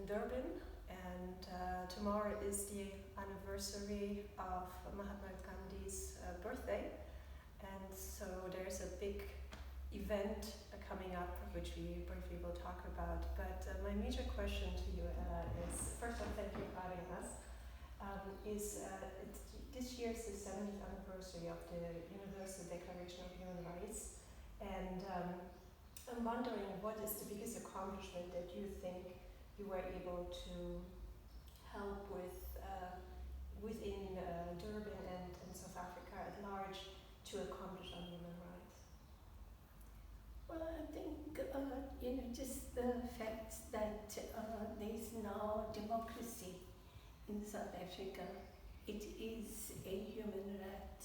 Durban, and tomorrow is the anniversary of Mahatma Gandhi's birthday, and so there's a big event coming up, which we briefly will talk about. But my major question to you, Ella, is first of all, thank you for having us. This year is the 70th anniversary of the Universal Declaration of Human Rights, and I'm wondering what is the biggest accomplishment that you think you were able to help with within Durban and South Africa at large to accomplish on human rights? Well, I think, just the fact that there's now democracy in South Africa. It is a human right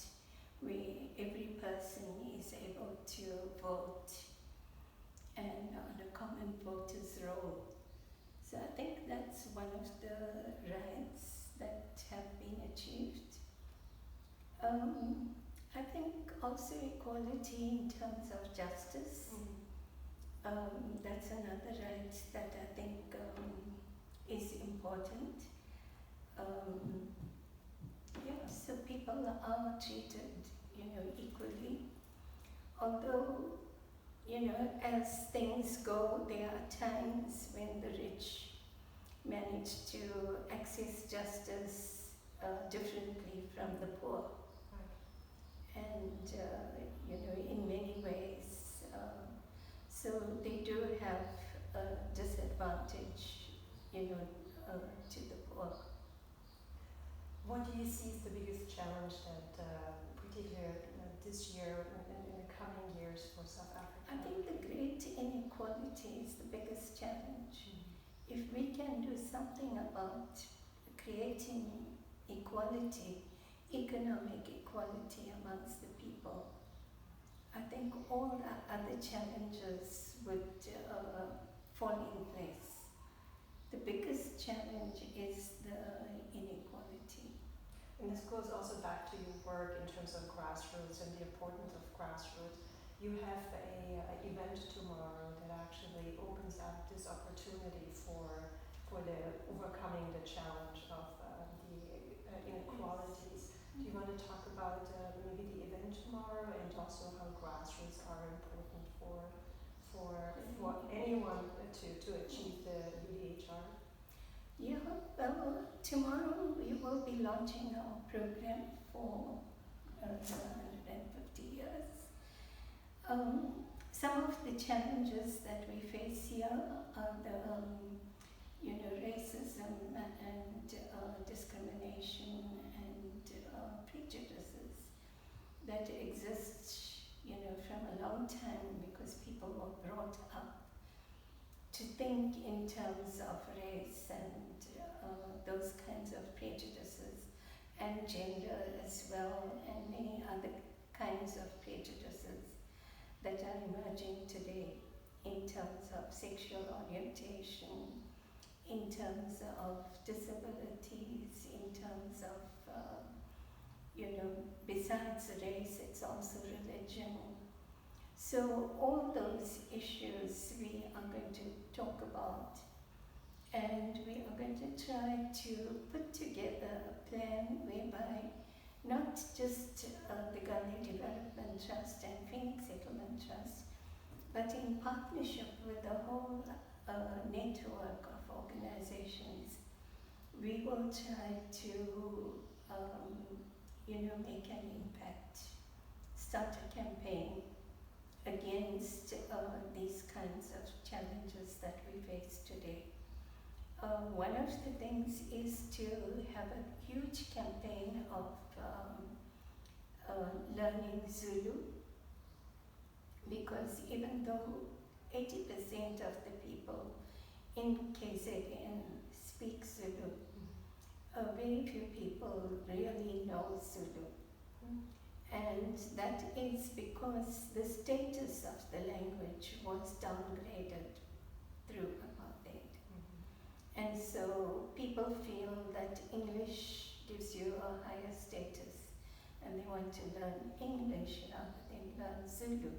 where every person is able to vote and on a common voters' roll. So I think that's one of the rights that have been achieved. I think also equality in terms of justice. That's another right that I think is important. So people are treated, equally. Although, as things go, there are times when the rich manage to access justice differently from the poor. And, in many ways, so they do have a disadvantage, to the poor. What do you see is the biggest challenge that, particularly this year and in the coming years for South Africa? I think the great inequality is the biggest challenge. If we can do something about creating equality, economic equality amongst the people, I think all the other challenges would fall in place. The biggest challenge is the inequality. And this goes also back to your work in terms of grassroots and the importance of grassroots. You have an event tomorrow that actually opens up this opportunity for the overcoming the challenge of the inequalities. Do you want to talk about maybe the event tomorrow and also how grassroots are important for anyone to achieve the UDHR? Yeah, well, tomorrow we will be launching our program for 150 years. Some of the challenges that we face here are the racism and discrimination and prejudices that exist, from a long time because people were brought up to think in terms of race and those kinds of prejudices, and gender as well, and many other kinds of prejudices that are emerging today in terms of sexual orientation, in terms of disabilities, in terms of, besides race, it's also religion. So all those issues we are going to talk about, and we are going to try to put together a plan whereby not just the Gandhi Development Trust and Phoenix Settlement Trust, but in partnership with the whole network of organizations, we will try to make an impact, start a campaign against these kinds of challenges that we face today. One of the things is to have a huge campaign of learning Zulu, because even though 80% of the people in KZN speak Zulu, very few people really know Zulu. And that is because the status of the language was downgraded through apartheid. And so people feel that English gives you a higher status, and they want to learn English rather than learn Zulu.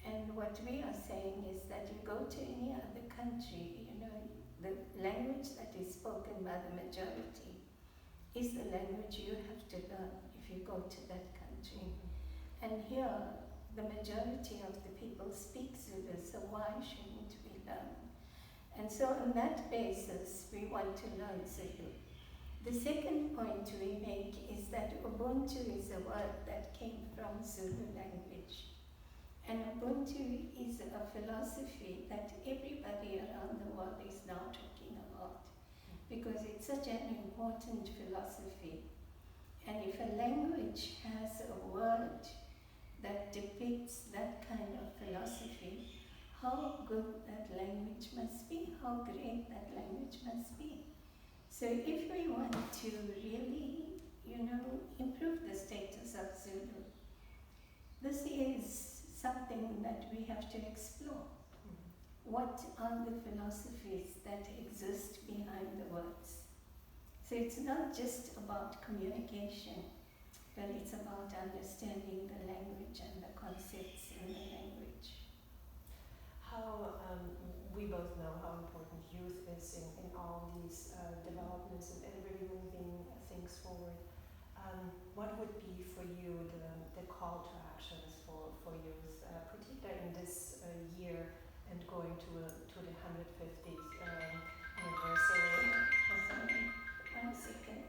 And what we are saying is that you go to any other country, the language that is spoken by the majority is the language you have to learn if you go to that country. And here, the majority of the people speak Zulu, so why shouldn't we learn? And so on that basis, we want to learn Zulu. The second point we make is that Ubuntu is a word that came from Zulu language. And Ubuntu is a philosophy that everybody around the world is now talking about, because it's such an important philosophy. And if a language has a word that depicts that kind of philosophy, how good that language must be, how great that language must be. So if we want to really, improve the status of Zulu, this is something that we have to explore. What are the philosophies that exist behind the words? So it's not just about communication, but it's about understanding the language and the concepts in the language. How we both know how important youth is in all these developments and really moving things forward. What would be for you the call to actions for youth, particularly in this year and going to the 150th anniversary? Sorry, 1 second.